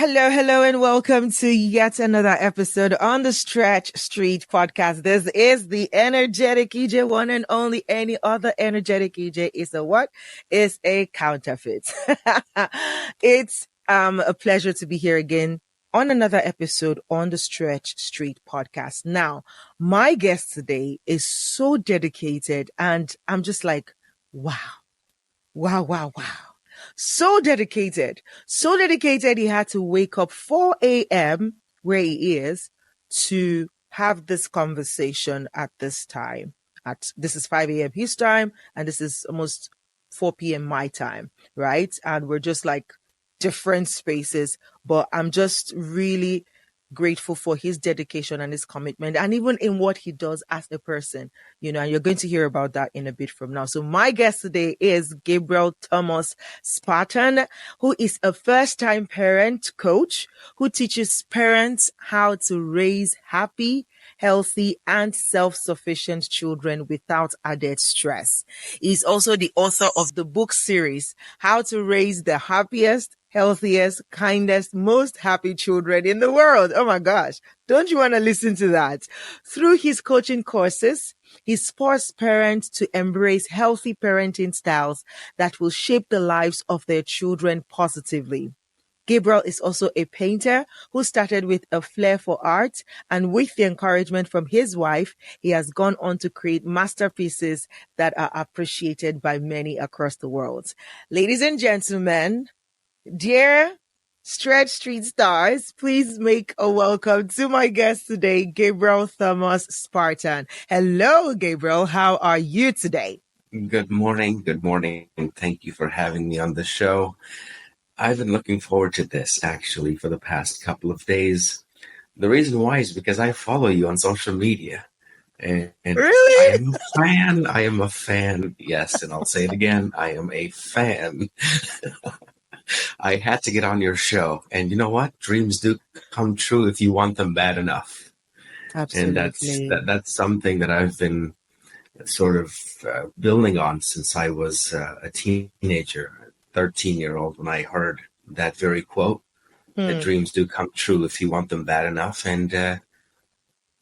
Hello, hello, and welcome to yet another episode on the Stretch Street podcast. This is the energetic EJ, one and only. Any other energetic EJ is a what? Is a counterfeit. It's a pleasure to be here again on another episode on the Stretch Street podcast. Now, my guest today is so dedicated, and I'm just like, wow. So dedicated. He had to wake up 4 a.m. where he is to have this conversation at this time. This is 5 a.m. his time, and this is almost 4 p.m. my time, right? And we're just like different spaces, but I'm just really grateful for his dedication and his commitment, and even in what he does as a person, and you're going to hear about that in a bit from now. So my guest today is Gabriel Thomas Spartan, who is a first-time parent coach who teaches parents how to raise happy, healthy, and self-sufficient children without added stress. He's also the author of the book series, How to Raise the Happiest, Healthiest, Kindest, Most Happy Children in the World. Oh my gosh. Don't you want to listen to that? Through his coaching courses, he spurs parents to embrace healthy parenting styles that will shape the lives of their children positively. Gabriel is also a painter who started with a flair for art, and with the encouragement from his wife, he has gone on to create masterpieces that are appreciated by many across the world. Ladies and gentlemen, dear Stretch Street stars, please make a welcome to my guest today, Gabriel Thomas Spartan. Hello, Gabriel. How are you today? Good morning. And thank you for having me on the show. I've been looking forward to this actually for the past couple of days. The reason why is because I follow you on social media. And Really? I am a fan. Yes, and I'll say it again. I am a fan. I had to get on your show. And you know what? Dreams do come true if you want them bad enough. Absolutely. And that's something that I've been sort of building on since I was a teenager, 13-year-old, when I heard that very quote, that dreams do come true if you want them bad enough. And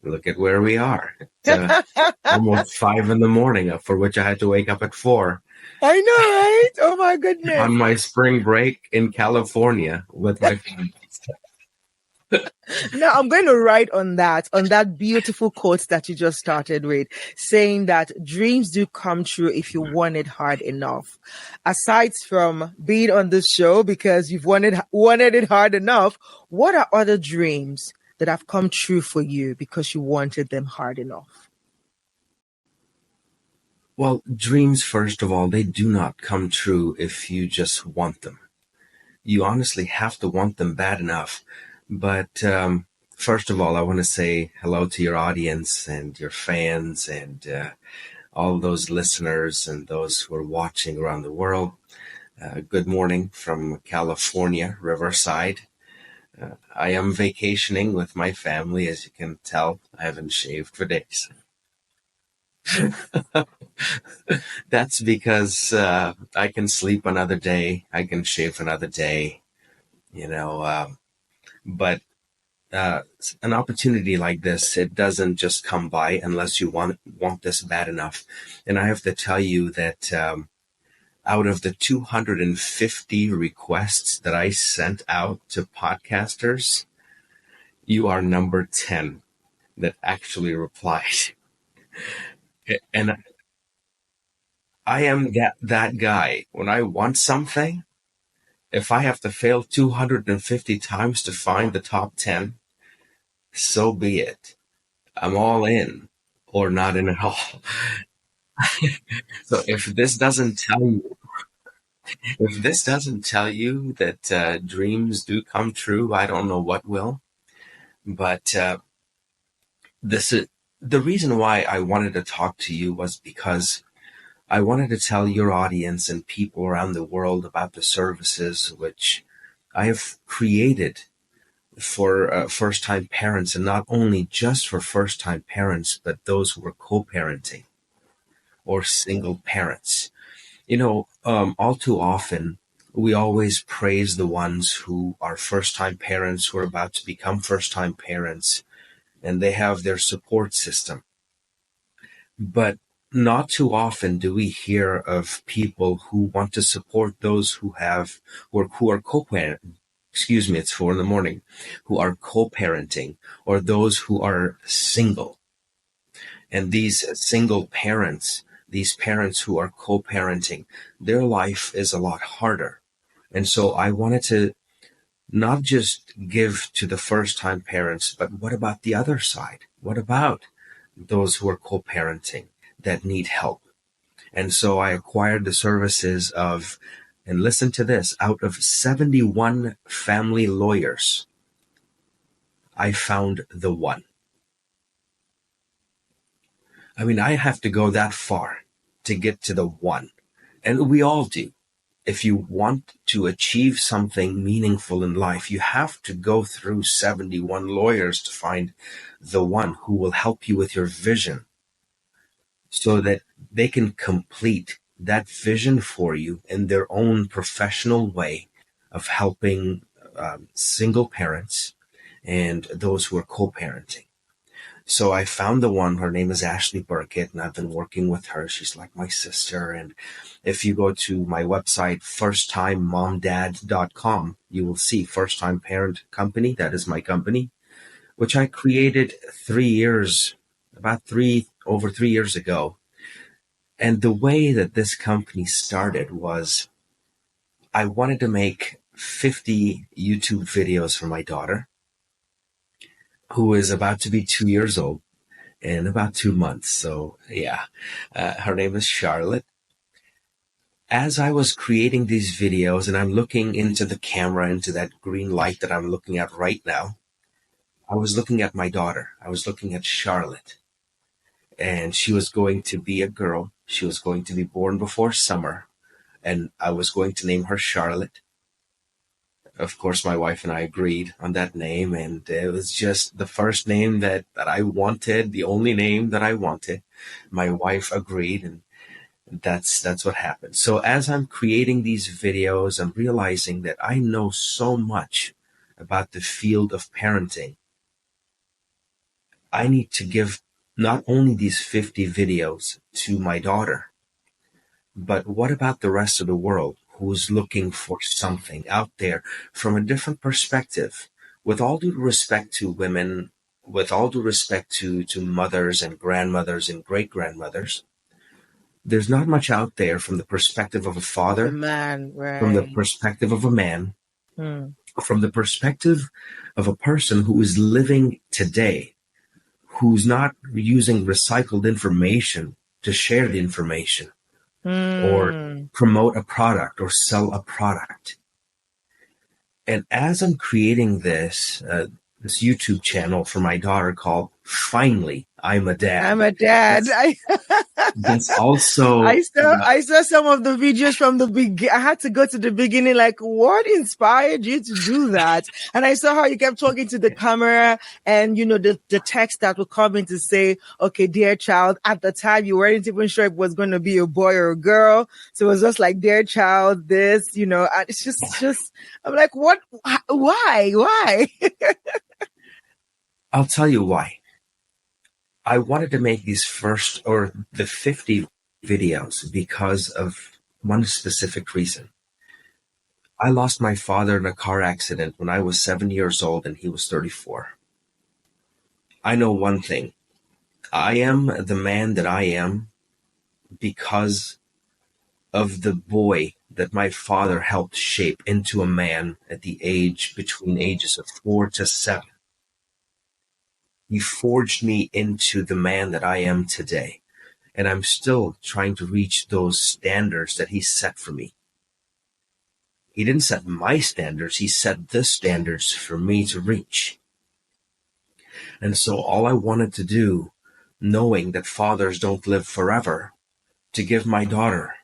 look at where we are. It's almost 5 a.m, for which I had to wake up at 4. I know, right? Oh my goodness. On my spring break in California with my family. Now I'm going to write on that beautiful quote that you just started with, saying that dreams do come true if you want it hard enough. Aside from being on this show because you've wanted it hard enough, what are other dreams that have come true for you because you wanted them hard enough? Well, dreams, first of all, they do not come true if you just want them. You honestly have to want them bad enough. But first of all, I want to say hello to your audience and your fans and all those listeners and those who are watching around the world. Good morning from California, Riverside. I am vacationing with my family. As you can tell, I haven't shaved for days. That's because I can sleep another day. I can shave another day, but an opportunity like this, it doesn't just come by unless you want this bad enough. And I have to tell you that out of the 250 requests that I sent out to podcasters, you are number 10 that actually replied. And I am that guy. When I want something, if I have to fail 250 times to find the top 10, so be it. I'm all in or not in at all. So if this doesn't tell you that dreams do come true, I don't know what will. But this is the reason why I wanted to talk to you, was because I wanted to tell your audience and people around the world about the services which I have created for first-time parents, and not only just for first-time parents, but those who are co-parenting or single parents. All too often We always praise the ones who are first-time parents, who are about to become first-time parents, and they have their support system. But not too often do we hear of people who want to support those who are co-parenting. Excuse me, it's 4 a.m, who are co-parenting, or those who are single. And these single parents, these parents who are co-parenting, their life is a lot harder. And so I wanted to not just give to the first-time parents, but what about the other side? What about those who are co-parenting that need help? And so I acquired the services of, and listen to this, out of 71 family lawyers, I found the one. I mean, I have to go that far to get to the one. And we all do. If you want to achieve something meaningful in life, you have to go through 71 lawyers to find the one who will help you with your vision, so that they can complete that vision for you in their own professional way of helping single parents and those who are co-parenting. So I found the one. Her name is 𝙗𝙗𝙀, and I've been working with her. She's like my sister. And if you go to my website, firsttimemomdad.com, you will see First Time Parent Company. That is my company, which I created over 3 years ago. And the way that this company started was I wanted to make 50 YouTube videos for my daughter, who is about to be 2 years old in about 2 months. So yeah, her name is Charlotte. As I was creating these videos, and I'm looking into the camera, into that green light that I'm looking at right now, I was looking at my daughter. I was looking at Charlotte. And she was going to be a girl. She was going to be born before summer. And I was going to name her Charlotte. Of course, my wife and I agreed on that name, and it was just the first name that I wanted, the only name that I wanted. My wife agreed, and that's what happened. So as I'm creating these videos, I'm realizing that I know so much about the field of parenting. I need to give not only these 50 videos to my daughter, but what about the rest of the world who's looking for something out there from a different perspective? With all due respect to women, with all due respect to mothers and grandmothers and great-grandmothers, there's not much out there from the perspective of a father, from the perspective of a man, from the perspective of a person who is living today, who's not using recycled information to share the information, or promote a product or sell a product. And as I'm creating this YouTube channel for my daughter called Finally, I'm a Dad. I'm a dad. That's also... I saw some of the videos from the beginning. I had to go to the beginning, like, what inspired you to do that? And I saw how you kept talking to the camera, and, you know, the text that would come in to say, okay, dear child. At the time, you weren't even sure if it was going to be a boy or a girl. So it was just like, dear child, this, you know, and it's just, I'm like, what? Why? I'll tell you why. I wanted to make these the 50 videos because of one specific reason. I lost my father in a car accident when I was 7 years old and he was 34. I know one thing. I am the man that I am because of the boy that my father helped shape into a man at the between ages of 4 to 7. He forged me into the man that I am today, and I'm still trying to reach those standards that he set for me. He didn't set my standards, he set the standards for me to reach. And so all I wanted to do, knowing that fathers don't live forever, to give my daughter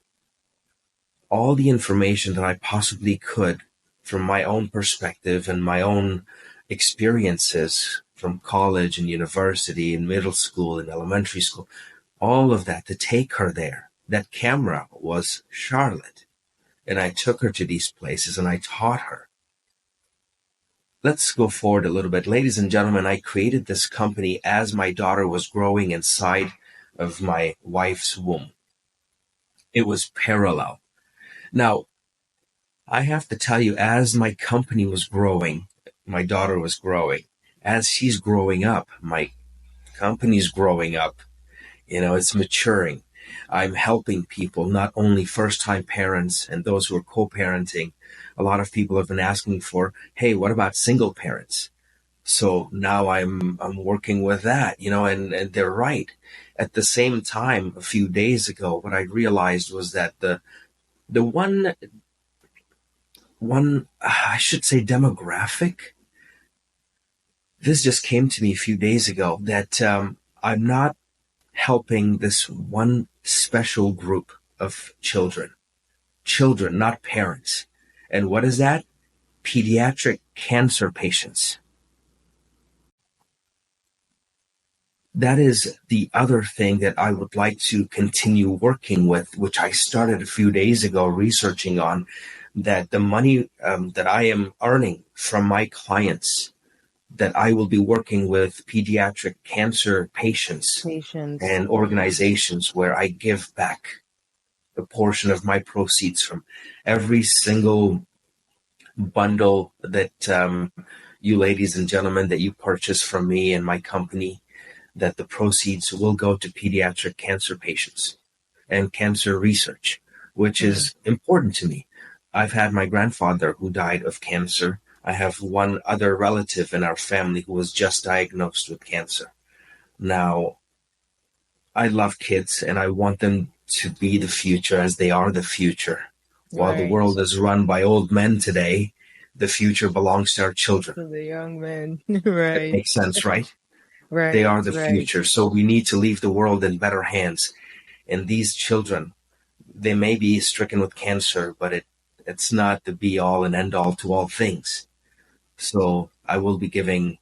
all the information that I possibly could from my own perspective and my own experiences from college and university and middle school and elementary school, all of that, to take her there. That camera was Charlotte. and I took her to these places and I taught her. Let's go forward a little bit. Ladies and gentlemen, I created this company as my daughter was growing inside of my wife's womb. It was parallel. Now, I have to tell you, as my company was growing, my daughter was growing. As she's growing up, my company's growing up. It's maturing. I'm helping people, not only first-time parents and those who are co-parenting. A lot of people have been asking for, hey, what about single parents? So now I'm working with that, and they're right. At the same time, a few days ago, what I realized was that the one I should say demographic, this just came to me a few days ago, that I'm not helping this one special group of children, not parents. And what is that? Pediatric cancer patients. That is the other thing that I would like to continue working with, which I started a few days ago researching on, that the money that I am earning from my clients, that I will be working with pediatric cancer patients and organizations where I give back a portion of my proceeds from every single bundle that you ladies and gentlemen, that you purchase from me and my company, that the proceeds will go to pediatric cancer patients and cancer research, which is important to me. I've had my grandfather who died of cancer. I have one other relative in our family who was just diagnosed with cancer. Now, I love kids and I want them to be the future, as they are the future. While the world is run by old men today, the future belongs to our children. To the young men. Right. It makes sense, right? Right. They are the future. So we need to leave the world in better hands. And these children, they may be stricken with cancer, but it's not the be all and end all to all things. So I will be giving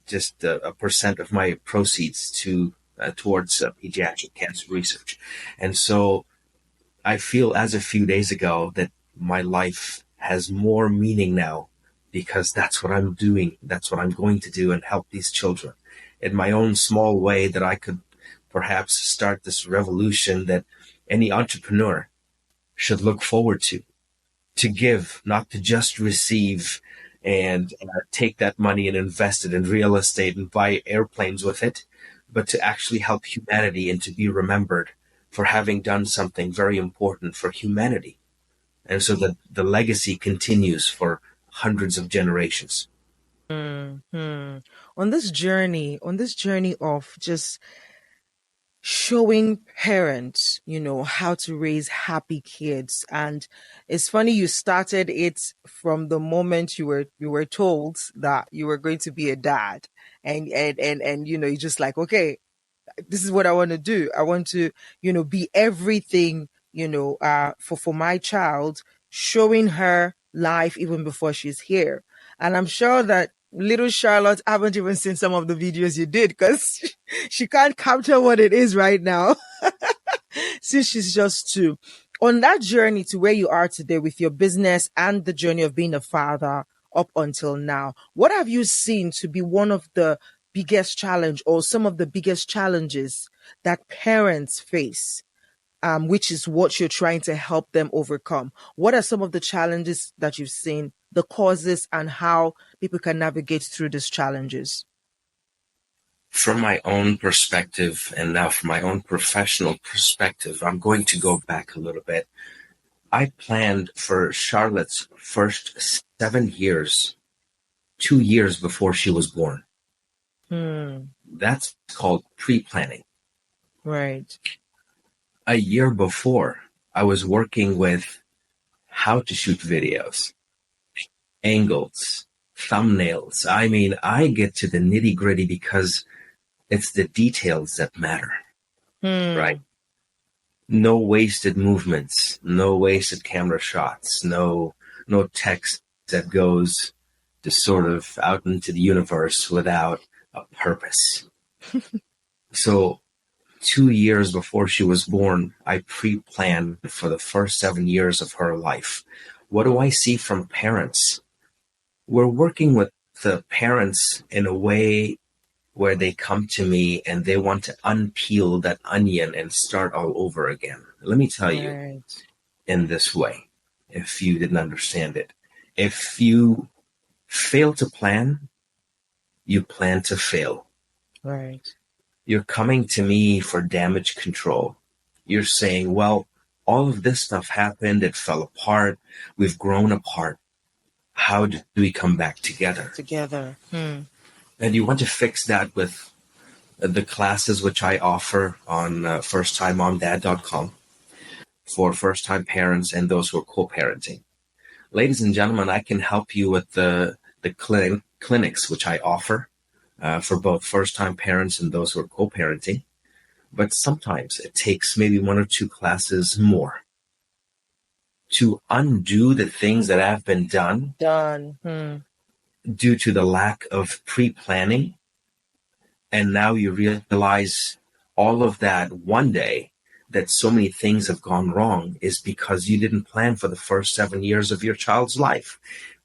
just a percent of my proceeds towards pediatric cancer research. And so I feel, as a few days ago, that my life has more meaning now, because that's what I'm doing. That's what I'm going to do, and help these children in my own small way, that I could perhaps start this revolution that any entrepreneur should look forward to give, not to just receive and take that money and invest it in real estate and buy airplanes with it, but to actually help humanity and to be remembered for having done something very important for humanity. And so that the legacy continues for hundreds of generations. On this journey of just showing parents, how to raise happy kids. And it's funny, you started it from the moment you were told that you were going to be a dad, and you're just like, okay, this is what I want to do. I want to, be everything, for my child, showing her life even before she's here. And I'm sure that little Charlotte haven't even seen some of the videos you did, because she can't capture what it is right now since she's just 2. On that journey to where you are today with your business and the journey of being a father up until now, what have you seen to be one of the biggest challenge, or some of the biggest challenges that parents face, which is what you're trying to help them overcome? What are some of the challenges that you've seen, the causes, and how people can navigate through these challenges? From my own perspective, and now from my own professional perspective, I'm going to go back a little bit. I planned for Charlotte's first 7 years, 2 years before she was born. That's called pre-planning. Right. A year before, I was working with how to shoot videos, angles, thumbnails. I mean, I get to the nitty-gritty because it's the details that matter, right? No wasted movements, no wasted camera shots, no text that goes to sort of out into the universe without a purpose. So 2 years before she was born, I pre-planned for the first 7 years of her life. What do I see from parents? We're working with the parents in a way where they come to me and they want to unpeel that onion and start all over again. Let me tell you in this way, if you didn't understand it. If you fail to plan, you plan to fail. Right. You're coming to me for damage control. You're saying, well, all of this stuff happened, it fell apart, we've grown apart. How do we come back together? And you want to fix that with the classes which I offer on firsttimemomdad.com for first-time parents and those who are co-parenting. Ladies and gentlemen, I can help you with the clinics which I offer for both first-time parents and those who are co-parenting. But sometimes it takes maybe 1 or 2 classes more to undo the things that have been done due to the lack of pre-planning. And now you realize all of that one day, that so many things have gone wrong, is because you didn't plan for the first 7 years of your child's life,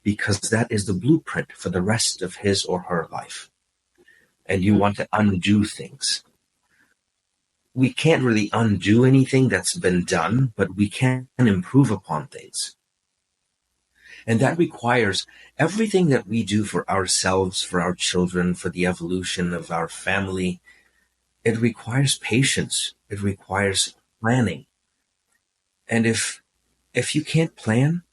because that is the blueprint for the rest of his or her life. And you want to undo things. We can't really undo anything that's been done, but we can improve upon things. And that requires everything that we do for ourselves, for our children, for the evolution of our family. It requires patience. It requires planning. And if you can't plan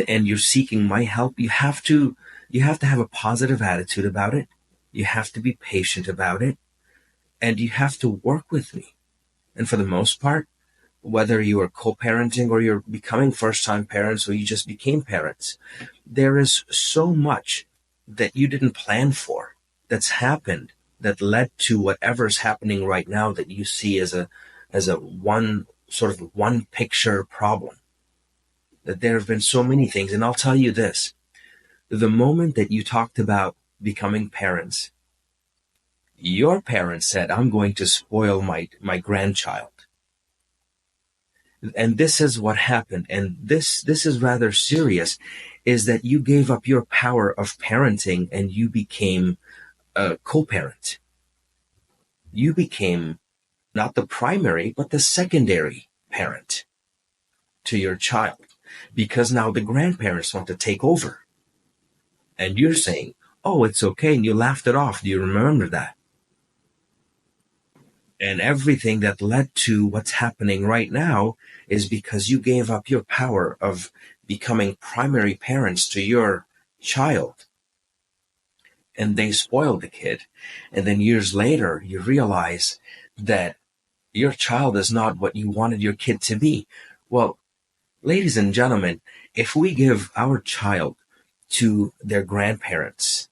and you're seeking my help, you have to have a positive attitude about it. You have to be patient about it. And you have to work with me. And for the most part, whether you are co-parenting or you're becoming first-time parents or you just became parents, there is so much that you didn't plan for that's happened that led to whatever's happening right now that you see as a one picture problem. That there have been so many things. And I'll tell you this, the moment that you talked about becoming parents, your parents said, I'm going to spoil my grandchild. And this is what happened. And this is rather serious, is that you gave up your power of parenting and you became a co-parent. You became not the primary, but the secondary parent to your child, because now the grandparents want to take over. And you're saying, oh, it's okay. And you laughed it off. Do you remember that? And everything that led to what's happening right now is because you gave up your power of becoming primary parents to your child. And they spoiled the kid. And then years later, you realize that your child is not what you wanted your kid to be. Well, ladies and gentlemen, if we give our child to their grandparents,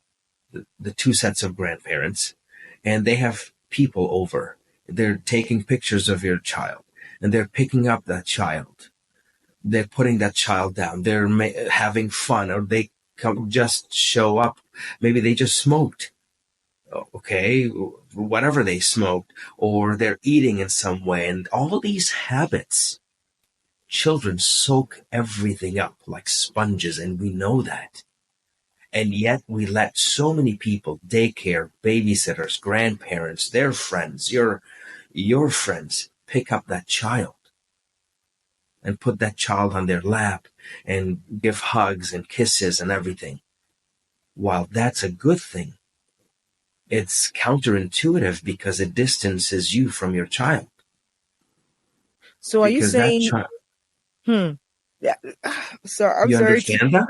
the 2 sets of grandparents, and they have people over, they're taking pictures of your child, and they're picking up that child. They're putting that child down. They're having fun, or they just show up. Maybe they just smoked, okay, whatever they smoked, or they're eating in some way. And all these habits, children soak everything up like sponges, and we know that. And yet we let so many people, daycare, babysitters, grandparents, their friends, your friends, pick up that child and put that child on their lap and give hugs and kisses and everything. While that's a good thing, it's counterintuitive because it distances you from your child. So are you saying... Yeah. So I'm you sorry. Understand that?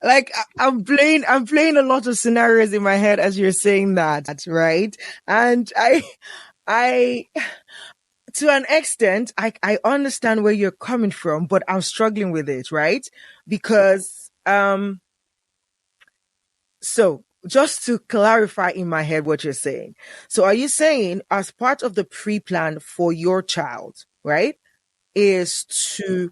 Like I'm playing a lot of scenarios in my head as you're saying that, right? And I to an extent, I understand where you're coming from, but I'm struggling with it, right? Because so just to clarify in my head what you're saying. So are you saying as part of the pre-plan for your child, right, is to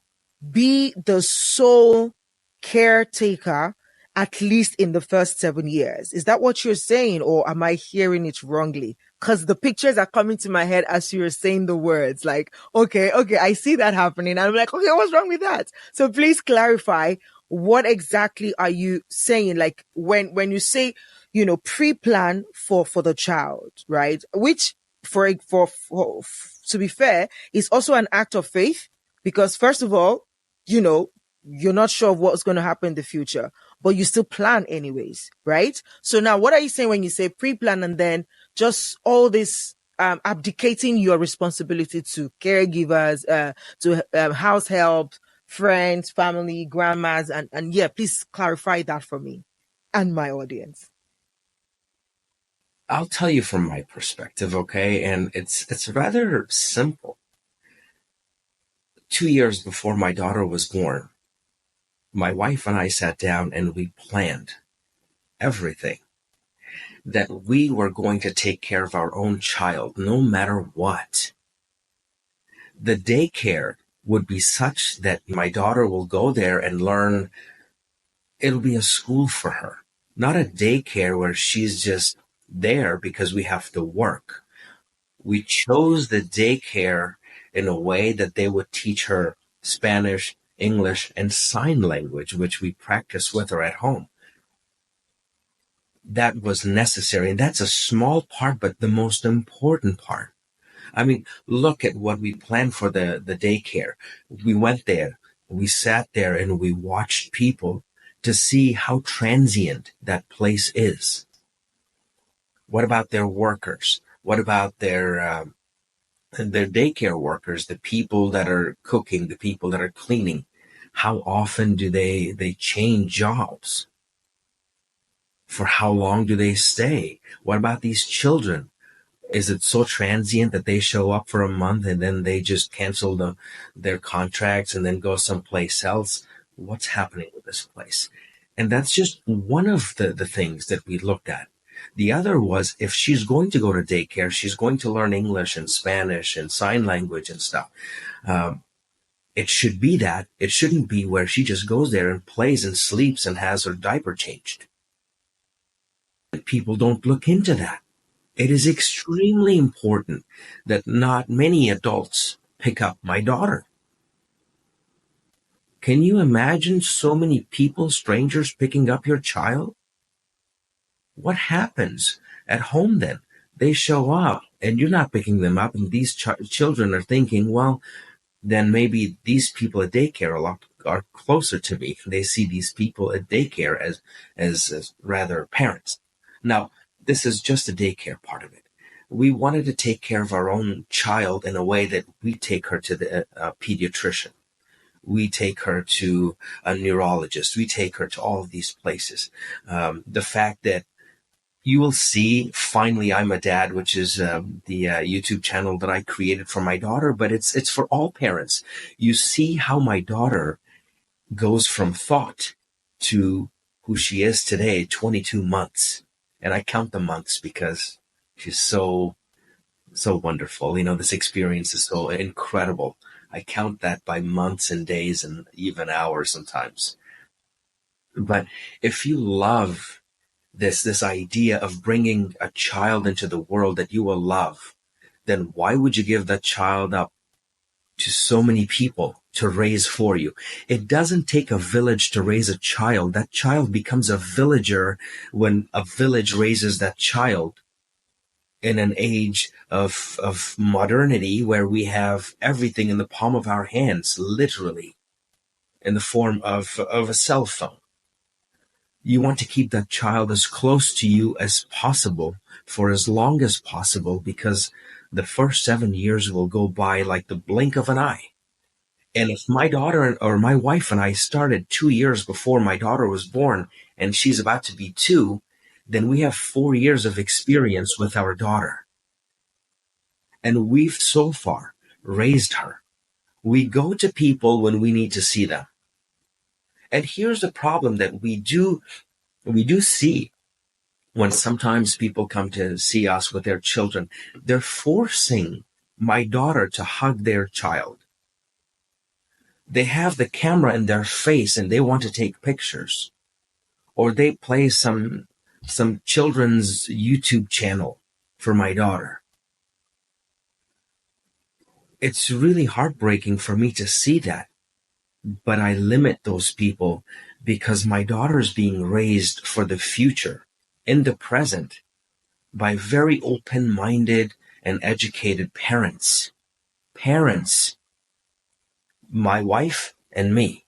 be the sole caretaker at least in the first 7 years? Is that what you're saying, or am I hearing it wrongly? because the pictures are coming to my head as you were saying the words. Like, okay, I see that happening. And I'm like, okay, what's wrong with that? So please clarify, what exactly are you saying? Like when you say, pre-plan for the child, right? Which for to be fair, is also an act of faith, because first of all, you're not sure of what's going to happen in the future, but you still plan anyways, right? So now what are you saying when you say pre-plan and then just all this abdicating your responsibility to caregivers, to house help, friends, family, grandmas, and yeah, please clarify that for me and my audience. I'll tell you from my perspective, okay? And it's rather simple. 2 years before my daughter was born, my wife and I sat down and we planned everything, that we were going to take care of our own child no matter what. The daycare would be such that my daughter will go there and learn. It'll be a school for her, not a daycare where she's just there because we have to work. We chose the daycare in a way that they would teach her Spanish, English, and sign language, which we practice with her at home. That was necessary, and that's a small part, but the most important part. I mean, look at what we planned for the daycare. We went there, we sat there, and we watched people to see how transient that place is. What about their workers? What about their daycare workers, the people that are cooking, the people that are cleaning? How often do they change jobs? For how long do they stay? What about these children? Is it so transient that they show up for a month and then they just cancel their contracts and then go someplace else? What's happening with this place? And that's just one of the things that we looked at. The other was, if she's going to go to daycare, she's going to learn English and Spanish and sign language and stuff. It should be that. It shouldn't be where she just goes there and plays and sleeps and has her diaper changed. People don't look into that. It is extremely important that not many adults pick up my daughter. Can you imagine so many people, strangers, picking up your child? What happens at home then? They show up and you're not picking them up, and these children are thinking, well, then maybe these people at daycare are closer to me. They see these people at daycare as rather parents. Now, this is just the daycare part of it. We wanted to take care of our own child in a way that we take her to the pediatrician. We take her to a neurologist. We take her to all of these places. The fact that you will see, Finally I'm a Dad, which is the YouTube channel that I created for my daughter, but it's for all parents. You see how my daughter goes from thought to who she is today, 22 months. And I count the months because she's so wonderful. This experience is so incredible. I count that by months and days and even hours sometimes. But if you love this idea of bringing a child into the world that you will love, then why would you give that child up to so many people to raise for you? It doesn't take a village to raise a child. That child becomes a villager when a village raises that child in an age of modernity where we have everything in the palm of our hands, literally, in the form of a cell phone. You want to keep that child as close to you as possible for as long as possible, because the first 7 years will go by like the blink of an eye. And if my daughter or my wife and I started 2 years before my daughter was born and she's about to be 2, then we have 4 years of experience with our daughter. And we've so far raised her. We go to people when we need to see them. And here's the problem that we do see when sometimes people come to see us with their children. They're forcing my daughter to hug their child. They have the camera in their face and they want to take pictures. Or they play some children's YouTube channel for my daughter. It's really heartbreaking for me to see that, but I limit those people because my daughter is being raised for the future, in the present, by very open-minded and educated parents. Parents, my wife and me.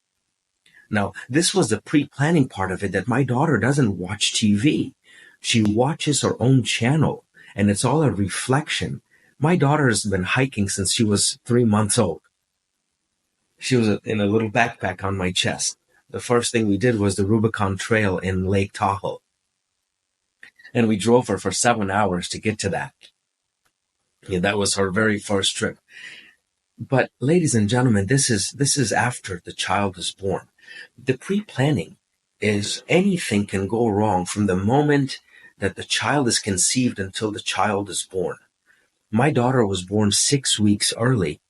Now, this was the pre-planning part of it, that my daughter doesn't watch TV. She watches her own channel, and it's all a reflection. My daughter has been hiking since she was 3 months old. She was in a little backpack on my chest. The first thing we did was the Rubicon Trail in Lake Tahoe. And we drove her for 7 hours to get to that. Yeah, that was her very first trip. But ladies and gentlemen, this is after the child is born. The pre-planning is anything can go wrong from the moment that the child is conceived until the child is born. My daughter was born 6 weeks early.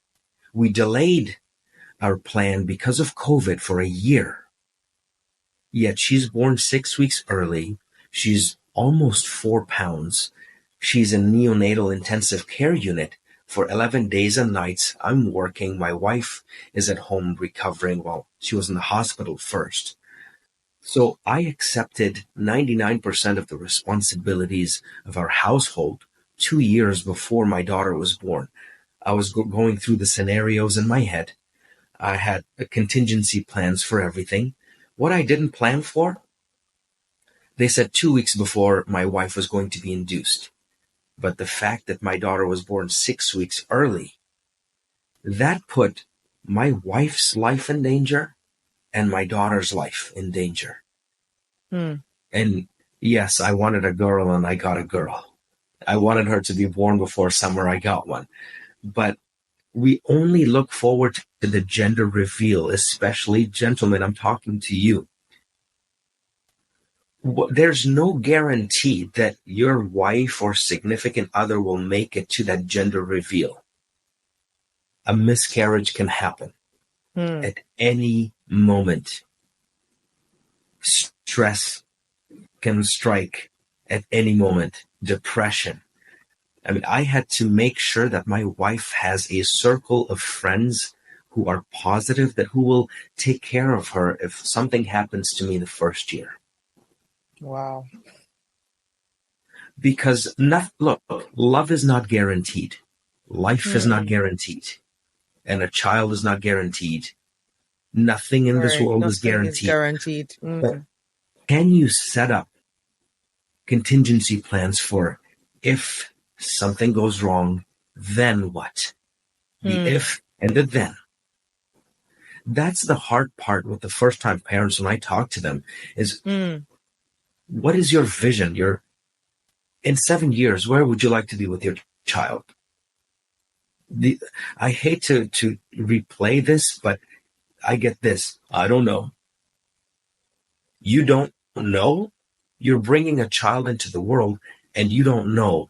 We delayed our plan because of COVID for a year. Yet she's born 6 weeks early. She's almost 4 pounds. She's in neonatal intensive care unit for 11 days and nights. I'm working. My wife is at home recovering. Well, she was in the hospital first. So I accepted 99% of the responsibilities of our household 2 years before my daughter was born. I was going through the scenarios in my head. I had contingency plans for everything. What I didn't plan for, they said 2 weeks before my wife was going to be induced. But the fact that my daughter was born 6 weeks early, that put my wife's life in danger and my daughter's life in danger. And yes, I wanted a girl and I got a girl. I wanted her to be born before summer. I got one. But we only look forward to the gender reveal, especially gentlemen, I'm talking to you. There's no guarantee that your wife or significant other will make it to that gender reveal. A miscarriage can happen at any moment. Stress can strike at any moment. Depression. I mean, I had to make sure that my wife has a circle of friends who are positive, who will take care of her if something happens to me the first year. Wow. Because, look, love is not guaranteed. Life is not guaranteed. And a child is not guaranteed. Nothing in this world is guaranteed. But can you set up contingency plans for if something goes wrong, then what? The if and the then. That's the hard part with the first-time parents when I talk to them is, what is your vision? In 7 years, where would you like to be with your child? I hate to replay this, but I get this. I don't know. You don't know? You're bringing a child into the world and you don't know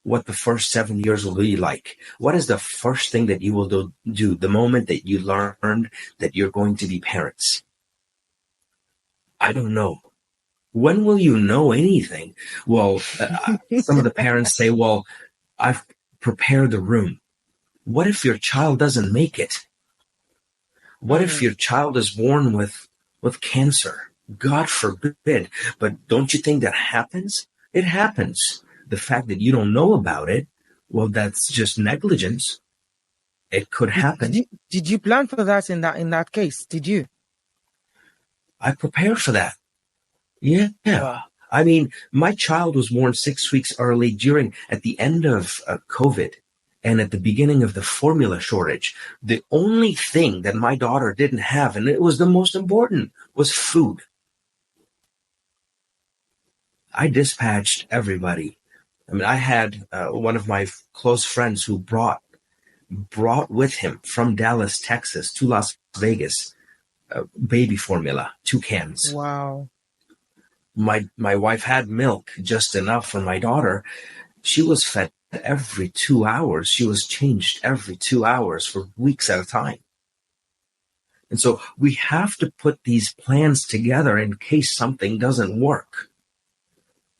what the first 7 years will be like. What is the first thing that you will do the moment that you learned that you're going to be parents? I don't know. When will you know anything? Well, some of the parents say, well, I've prepared the room. What if your child doesn't make it? What if your child is born with cancer? God forbid. But don't you think that happens? It happens. The fact that you don't know about it, well, that's just negligence. It could happen. Did you plan for that in that case? Did you? I prepared for that. Yeah. Wow. I mean, my child was born 6 weeks early at the end of COVID and at the beginning of the formula shortage. The only thing that my daughter didn't have, and it was the most important, was food. I dispatched everybody. I mean, I had one of my close friends who brought with him from Dallas, Texas to Las Vegas, baby formula, 2 cans. Wow. My wife had milk, just enough for my daughter. She was fed every 2 hours. She was changed every 2 hours for weeks at a time. And so we have to put these plans together in case something doesn't work.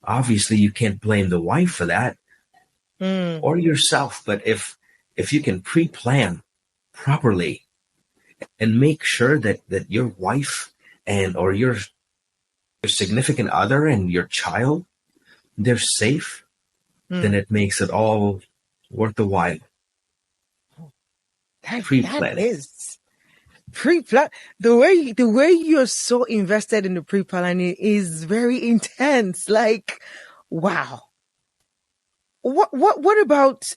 Obviously, you can't blame the wife for that. or yourself. But if you can pre-plan properly and make sure that your wife and or your significant other and your child, they're safe, then it makes it all worth the while. That is pre-plan. The way you're so invested in the pre-planning is very intense. Like, wow. What about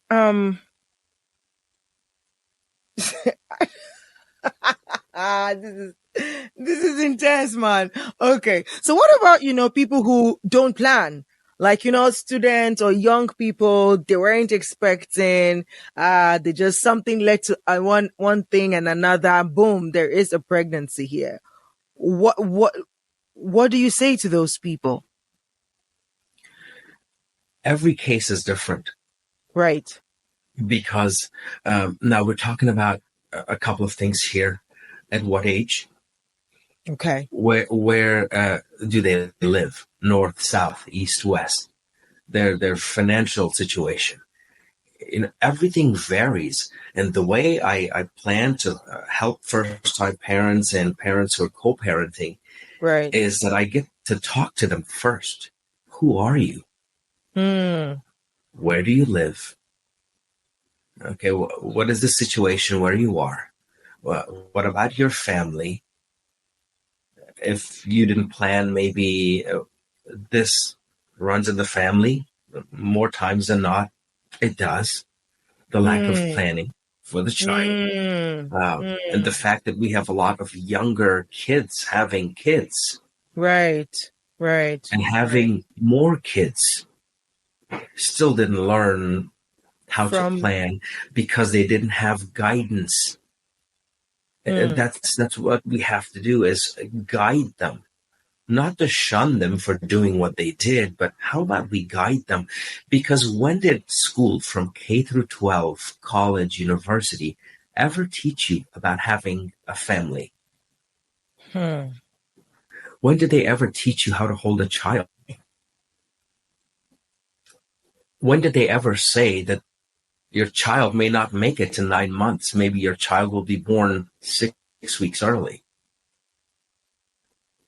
this is intense, man. Okay. So what about, people who don't plan? Like, students or young people, they weren't expecting, they just something led to one thing and another. Boom, there is a pregnancy here. What do you say to those people? Every case is different. Right. Because now we're talking about a couple of things here. At what age? Okay. Where do they live? North, south, east, west? Their financial situation. Everything varies. And the way I plan to help first-time parents and parents who are co-parenting, right, is that I get to talk to them first. Who are you? Where do you live? Okay, what is the situation where you are? What about your family? If you didn't plan, maybe this runs in the family. More times than not, it does. The lack of planning for the child. And the fact that we have a lot of younger kids having kids. Right. And having more kids still didn't learn how to plan because they didn't have guidance. That's what we have to do, is guide them, not to shun them for doing what they did, but how about we guide them? Because when did school from K through 12, college, university, ever teach you about having a family? When did they ever teach you how to hold a child? When did they ever say that your child may not make it to 9 months? Maybe your child will be born 6 weeks early.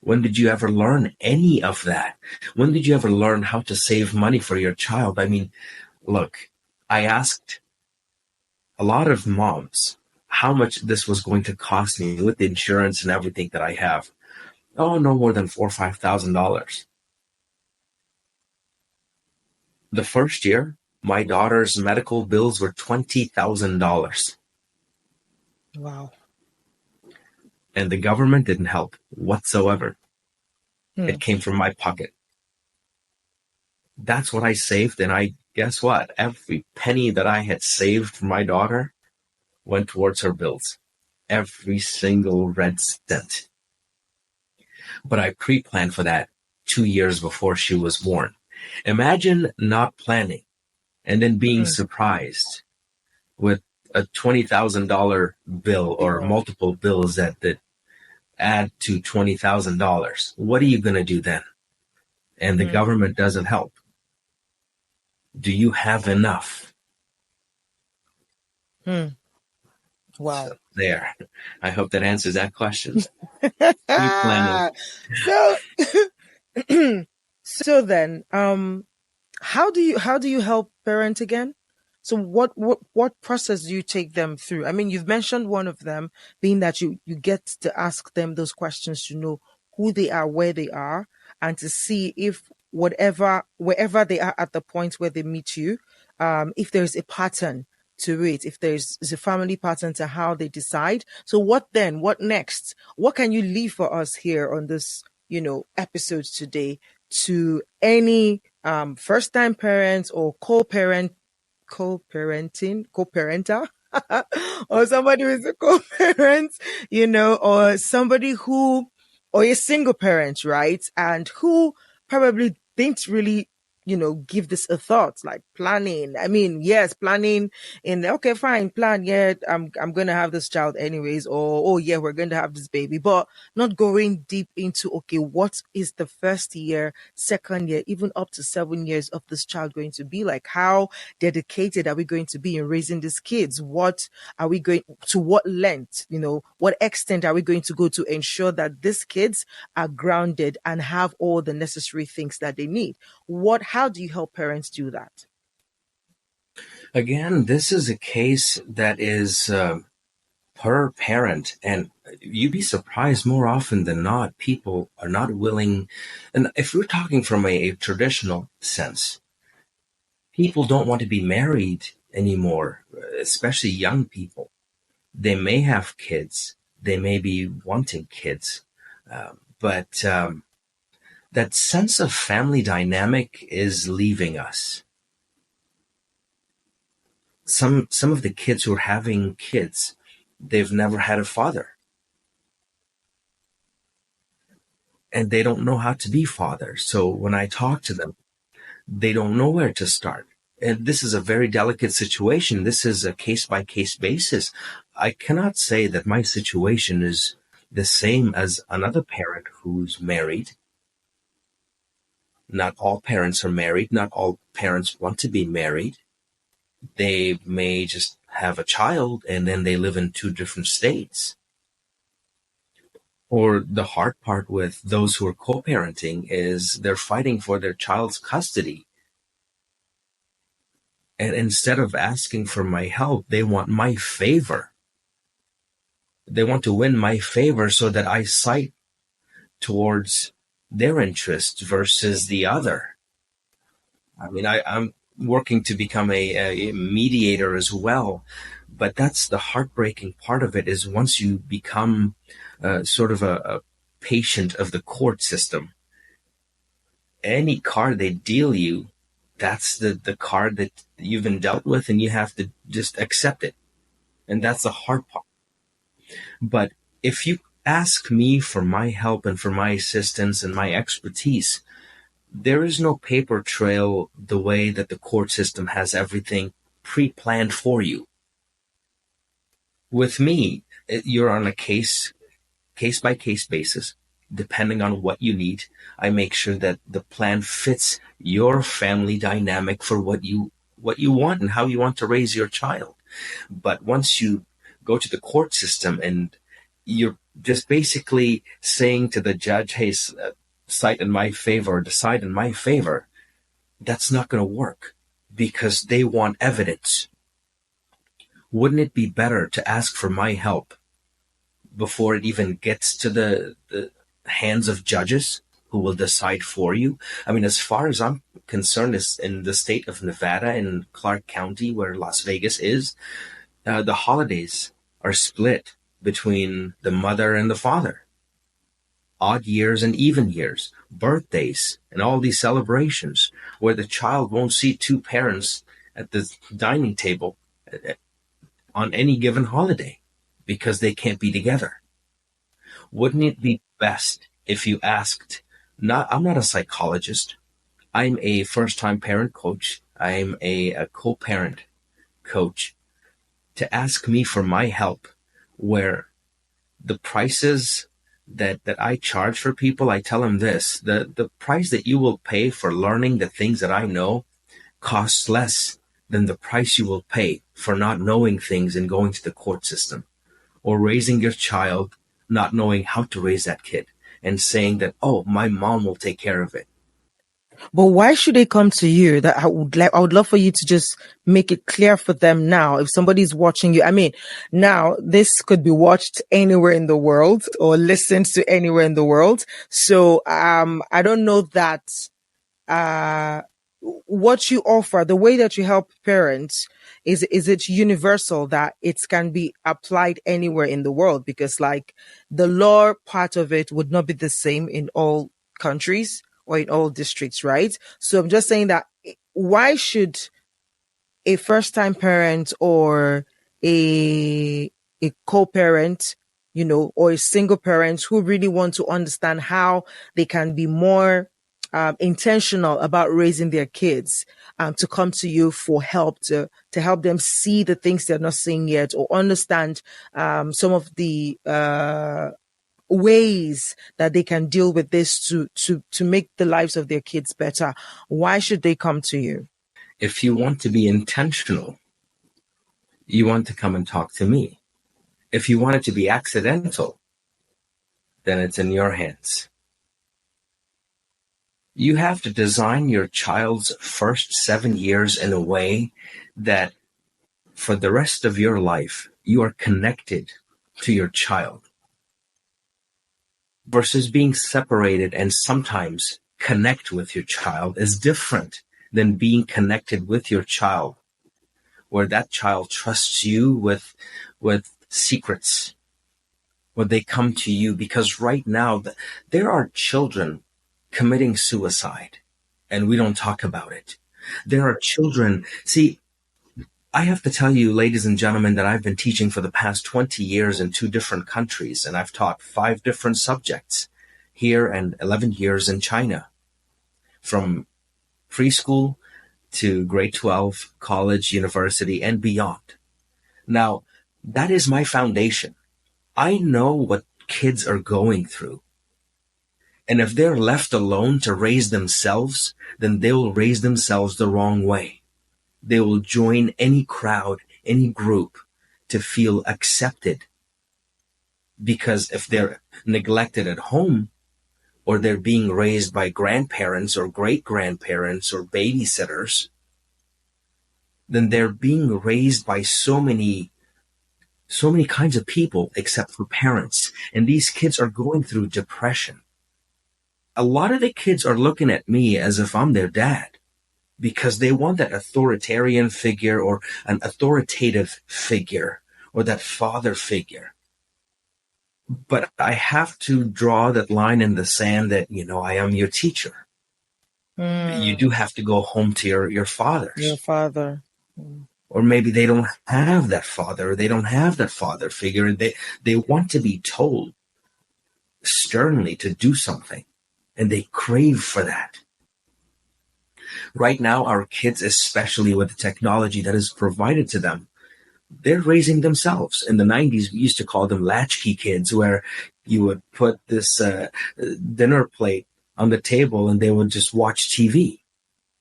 When did you ever learn any of that? When did you ever learn how to save money for your child? I mean, look, I asked a lot of moms how much this was going to cost me with the insurance and everything that I have. Oh, no more than $4,000 or $5,000. The first year, my daughter's medical bills were $20,000. Wow. And the government didn't help whatsoever. It came from my pocket. That's what I saved. And guess what? Every penny that I had saved for my daughter went towards her bills. Every single red cent. But I pre-planned for that 2 years before she was born. Imagine not planning and then being surprised with a $20,000 bill or multiple bills that add to $20,000. What are you going to do then? And the government doesn't help. Do you have enough? Wow. So there. I hope that answers that question. So then, how do you help parent again? So what process do you take them through? I mean, you've mentioned one of them being that you get to ask them those questions to know who they are, where they are, and to see if wherever they are at the point where they meet you, if there's a pattern to it, if there's a family pattern to how they decide. So what then? What next? What can you leave for us here on this, episode today to any first-time parents or co-parenter, or somebody who's a co-parent, or somebody who, or a single parent, right? And who probably didn't really give this a thought, like planning. I mean, yes, planning in, okay, fine, plan. Yeah, I'm going to have this child anyways, or, oh yeah, we're going to have this baby, but not going deep into, okay, what is the first year, second year, even up to 7 years of this child going to be like? How dedicated are we going to be in raising these kids? What are we going to, what length, what extent are we going to go to ensure that these kids are grounded and have all the necessary things that they need? How do you help parents do that? Again, this is a case that is per parent, and you'd be surprised, more often than not, people are not willing. And if we're talking from a traditional sense, people don't want to be married anymore, especially young people. They may have kids, they may be wanting kids, but that sense of family dynamic is leaving us. Some of the kids who are having kids, they've never had a father, and they don't know how to be fathers. So when I talk to them, they don't know where to start. And this is a very delicate situation. This is a case-by-case basis. I cannot say that my situation is the same as another parent who's married. Not all parents are married. Not all parents want to be married. They may just have a child and then they live in two different states. Or the hard part with those who are co-parenting is they're fighting for their child's custody. And instead of asking for my help, they want my favor. They want to win my favor so that I side towards their interests versus the other. I mean, I'm working to become a mediator as well, but that's the heartbreaking part of it, is once you become sort of a patient of the court system, any card they deal you, that's the card that you've been dealt with, and you have to just accept it. And that's the hard part. But if you ask me for my help and for my assistance and my expertise, there is no paper trail the way that the court system has everything pre-planned for you. With me, you're on a case-by-case basis. Depending on what you need, I make sure that the plan fits your family dynamic for what you want and how you want to raise your child. But once you go to the court system and you're just basically saying to the judge, hey, cite in my favor, or decide in my favor, that's not going to work, because they want evidence. Wouldn't it be better to ask for my help before it even gets to the hands of judges who will decide for you? I mean, as far as I'm concerned, is in the state of Nevada, in Clark County, where Las Vegas is, the holidays are split between the mother and the father. Odd years and even years, birthdays, and all these celebrations where the child won't see two parents at the dining table on any given holiday because they can't be together. Wouldn't it be best if you asked, I'm not a psychologist, I'm a first-time parent coach, I'm a co-parent coach, to ask me for my help, where the prices that I charge for people, I tell them this: the price that you will pay for learning the things that I know costs less than the price you will pay for not knowing things and going to the court system, or raising your child not knowing how to raise that kid and saying that, oh, my mom will take care of it. But why should they come to you? That I would love for you to just make it clear for them now. If somebody's watching you, I mean, now this could be watched anywhere in the world or listened to anywhere in the world. So, I don't know that, what you offer, the way that you help parents, is it universal, that it can be applied anywhere in the world? Because like the law part of it would not be the same in all countries or in all districts, right? So I'm just saying that, why should a first time parent or a co-parent, or a single parent who really want to understand how they can be more intentional about raising their kids, to come to you for help, to help them see the things they're not seeing yet, or understand some of the ways that they can deal with this to make the lives of their kids better, why should they come to you? If you want to be intentional, you want to come and talk to me. If you want it to be accidental, then it's in your hands. You have to design your child's first 7 years in a way that for the rest of your life, you are connected to your child. Versus being separated and sometimes connect with your child is different than being connected with your child, where that child trusts you with secrets, where they come to you. Because right now, there are children committing suicide, and we don't talk about it. There are children. See, I have to tell you, ladies and gentlemen, that I've been teaching for the past 20 years in 2 different countries, and I've taught 5 different subjects here and 11 years in China, from preschool to grade 12, college, university, and beyond. Now, that is my foundation. I know what kids are going through. And if they're left alone to raise themselves, then they will raise themselves the wrong way. They will join any crowd, any group to feel accepted. Because if they're neglected at home, or they're being raised by grandparents or great-grandparents or babysitters, then they're being raised by so many kinds of people except for parents. And these kids are going through depression. A lot of the kids are looking at me as if I'm their dad, because they want that authoritarian figure or an authoritative figure or that father figure. But I have to draw that line in the sand that, I am your teacher. You do have to go home to your fathers. Your father. Or maybe they don't have that father, or they don't have that father figure, and they want to be told sternly to do something, and they crave for that. Right now, our kids, especially with the technology that is provided to them, they're raising themselves. In the 90s, we used to call them latchkey kids, where you would put this dinner plate on the table and they would just watch TV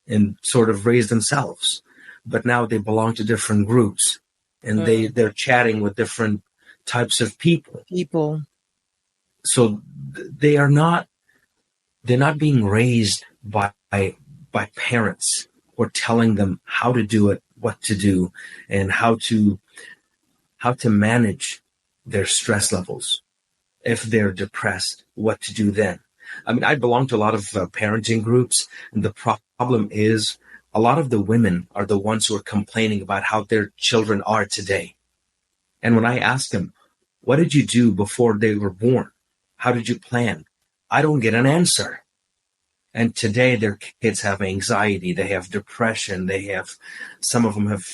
and sort of raise themselves. But now they belong to different groups, and they're chatting with different types of people. So they're not being raised by parents who are telling them how to do it, what to do, and how to manage their stress levels. If they're depressed, what to do then. I mean, I belong to a lot of parenting groups, and the problem is a lot of the women are the ones who are complaining about how their children are today. And when I ask them, what did you do before they were born? How did you plan? I don't get an answer. And today their kids have anxiety, they have depression, some of them have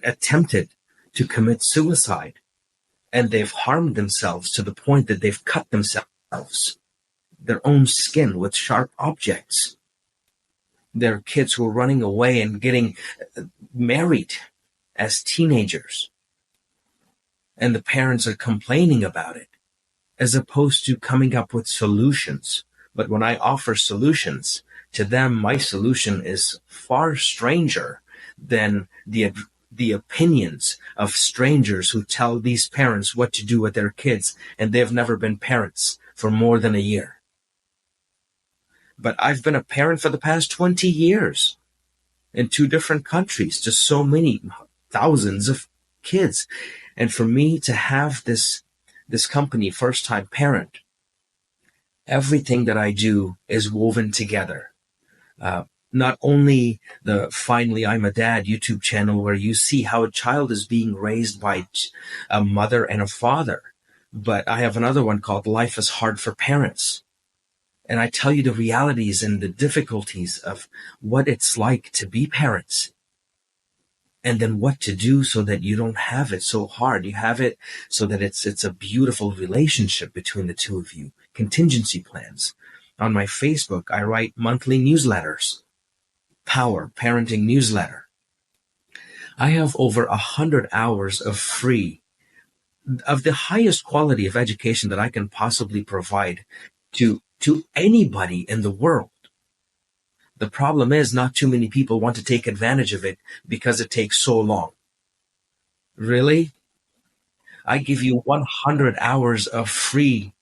attempted to commit suicide, and they've harmed themselves to the point that they've cut themselves, their own skin, with sharp objects. There are kids who are running away and getting married as teenagers, and the parents are complaining about it, as opposed to coming up with solutions. But when I offer solutions to them, my solution is far stranger than the opinions of strangers who tell these parents what to do with their kids, and they've never been parents for more than a year. But I've been a parent for the past 20 years in 2 different countries to so many thousands of kids. And for me to have this company, First Time Parent, everything that I do is woven together. Not only the Finally I'm a Dad YouTube channel, where you see how a child is being raised by a mother and a father, but I have another one called Life is Hard for Parents. And I tell you the realities and the difficulties of what it's like to be parents, and then what to do so that you don't have it so hard. You have it so that it's a beautiful relationship between the two of you. Contingency plans. On my Facebook, I write monthly newsletters, Power Parenting Newsletter. I have over 100 hours of free, of the highest quality of education that I can possibly provide to anybody in the world. The problem is not too many people want to take advantage of it because it takes so long. Really? I give you 100 hours of free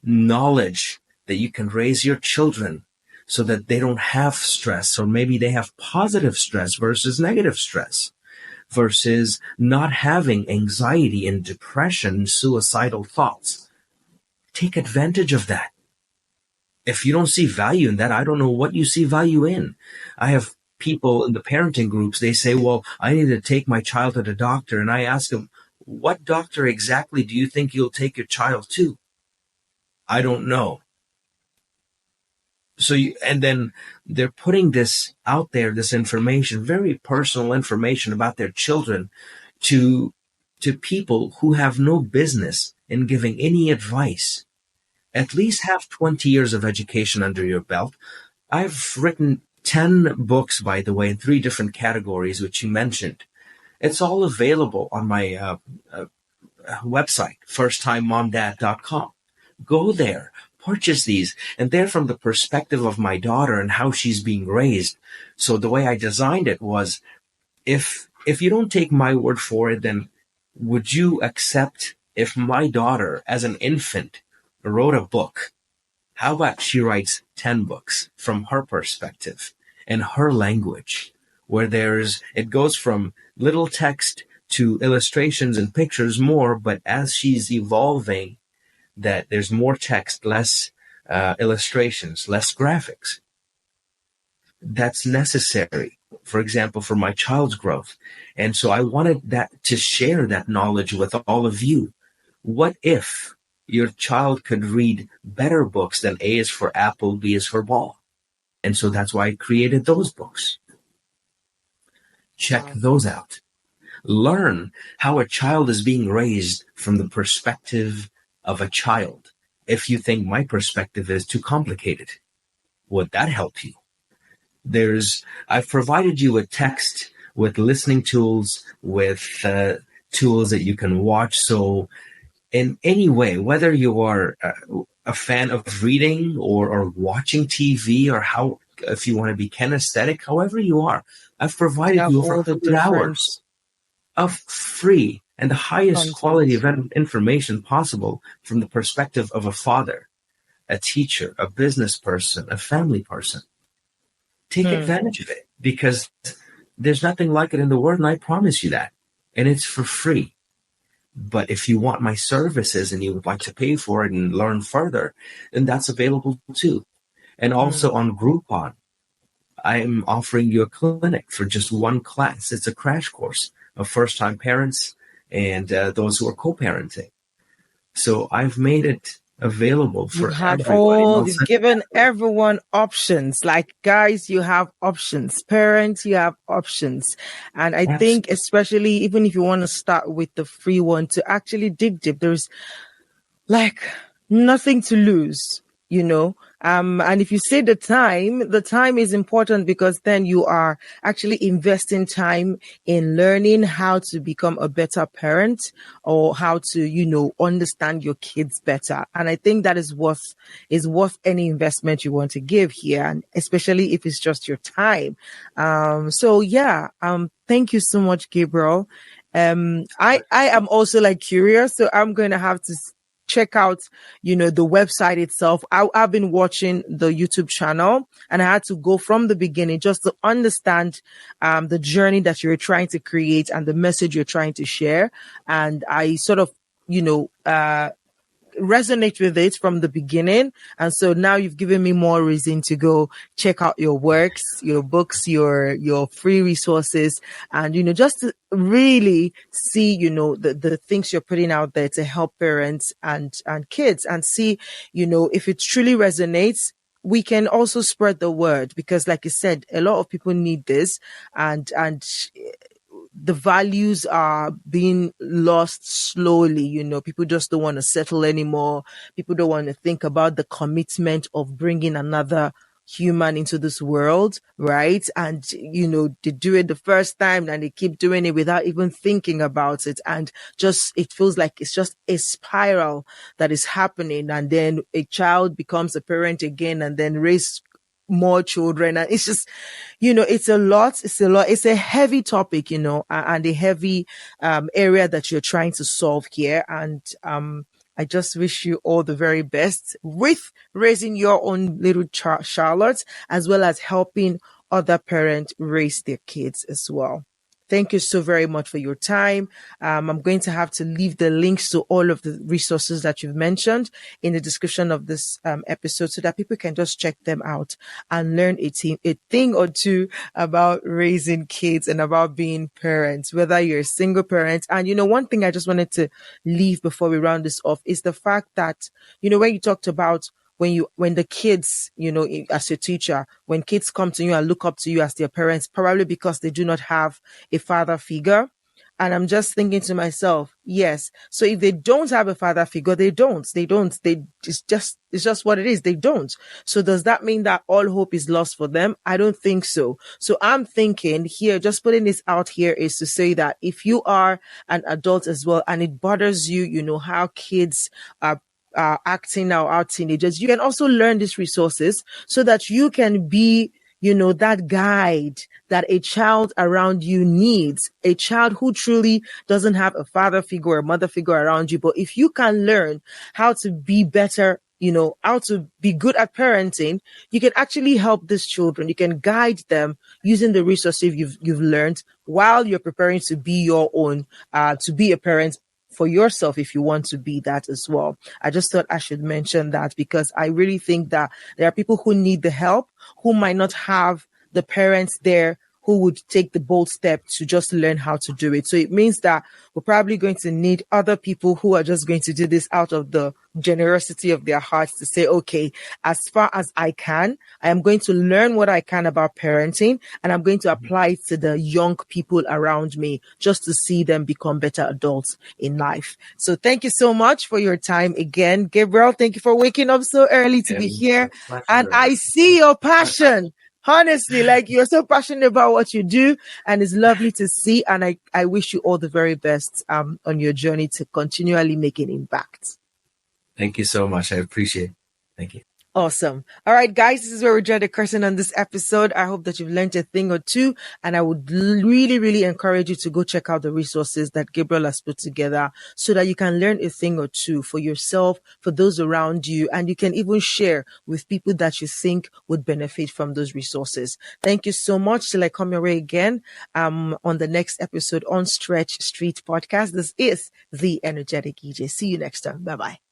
knowledge that you can raise your children so that they don't have stress, or maybe they have positive stress versus negative stress, versus not having anxiety and depression, suicidal thoughts. Take advantage of that. If you don't see value in that, I don't know what you see value in. I have people in the parenting groups, they say, well, I need to take my child to the doctor. And I ask them, what doctor exactly do you think you'll take your child to? I don't know. So and then they're putting this out there, this information, very personal information about their children to people who have no business in giving any advice. At least have 20 years of education under your belt. I've written 10 books, by the way, in 3 different categories, which you mentioned. It's all available on my website, firsttimemomdad.com. Go there, purchase these, and they're from the perspective of my daughter and how she's being raised. So the way I designed it was, if you don't take my word for it, then would you accept if my daughter, as an infant, wrote a book? How about she writes 10 books from her perspective in her language, where it goes from little text to illustrations and pictures more, but as she's evolving, that there's more text, less illustrations, less graphics. That's necessary, for example, for my child's growth. And so I wanted to share that knowledge with all of you. What if your child could read better books than A is for apple, B is for ball? And so that's why I created those books. Check those out. Learn how a child is being raised from the perspective of a child. If you think my perspective is too complicated, would that help you? I've provided you with text, with listening tools, with tools that you can watch. So in any way, whether you are a fan of reading or watching TV, or if you want to be kinesthetic, however you are, I've provided you over 100 hours of free and the highest quality of information possible from the perspective of a father, a teacher, a business person, a family person. Take advantage of it, because there's nothing like it in the world, and I promise you that. And it's for free. But if you want my services and you would like to pay for it and learn further, then that's available too. And also on Groupon, I'm offering you a clinic for just one class. It's a crash course of first-time parents and those who are co-parenting. So I've made it available for everybody. You've given everyone options. Like, guys, you have options. Parents, you have options. And I think, especially even if you want to start with the free one, to actually dig deep, there's like nothing to lose, you know. And if you say the time is important, because then you are actually investing time in learning how to become a better parent, or how to, you know, understand your kids better. And I think that is worth any investment you want to give here, and especially if it's just your time. So yeah, thank you so much, Gabriel. I am also like curious, so I'm going to have to check out, you know, the website itself. I've been watching the YouTube channel, and I had to go from the beginning just to understand the journey that you're trying to create and the message you're trying to share. And I sort of, you know, resonate with it from the beginning. And so now you've given me more reason to go check out your works, your books, your free resources, and, you know, just to really see, you know, the things you're putting out there to help parents and kids, and see, you know, if it truly resonates, we can also spread the word, because like you said, a lot of people need this, and the values are being lost slowly. People just don't want to settle anymore. People don't want to think about the commitment of bringing another human into this world, right? And they do it the first time and they keep doing it without even thinking about it, and just it feels like it's just a spiral that is happening, and then a child becomes a parent again and then raise more children, and it's just it's a lot. It's a heavy topic, and a heavy area that you're trying to solve here. And I just wish you all the very best with raising your own little Charlotte, as well as helping other parents raise their kids as well. Thank you so very much for your time. I'm going to have to leave the links to all of the resources that you've mentioned in the description of this episode, so that people can just check them out and learn a thing or two about raising kids and about being parents, whether you're a single parent. And one thing I just wanted to leave before we round this off is the fact that, when you talked about when the kids, as a teacher, when kids come to you and look up to you as their parents, probably because they do not have a father figure. And I'm just thinking to myself, yes. So if they don't have a father figure, it's just what it is. They don't. So does that mean that all hope is lost for them? I don't think so. So I'm thinking here, just putting this out here, is to say that if you are an adult as well and it bothers you, how kids are acting now, our teenagers, you can also learn these resources so that you can be, that guide that a child around you needs, a child who truly doesn't have a father figure or a mother figure around you. But if you can learn how to be better, how to be good at parenting, you can actually help these children. You can guide them using the resources you've learned while you're preparing to be your own, to be a parent for yourself if you want to be that as well. I just thought I should mention that because I really think that there are people who need the help, who might not have the parents there who would take the bold step to just learn how to do it. So it means that we're probably going to need other people who are just going to do this out of the generosity of their hearts to say, okay, as far as I can, I am going to learn what I can about parenting, and I'm going to apply it to the young people around me just to see them become better adults in life. So thank you so much for your time again. Gabriel, thank you for waking up so early to be here. And I see your passion. Honestly, like you're so passionate about what you do, and it's lovely to see. And I wish you all the very best on your journey to continually make an impact. Thank you so much. I appreciate it. Thank you. Awesome. All right, guys, this is where we draw the curtain on this episode. I hope that you've learned a thing or two, and I would really, really encourage you to go check out the resources that Gabriel has put together so that you can learn a thing or two for yourself, for those around you, and you can even share with people that you think would benefit from those resources. Thank you so much. Till I come your way again on the next episode on Stretch Street Podcast. This is the Energetic EJ. See you next time. Bye-bye.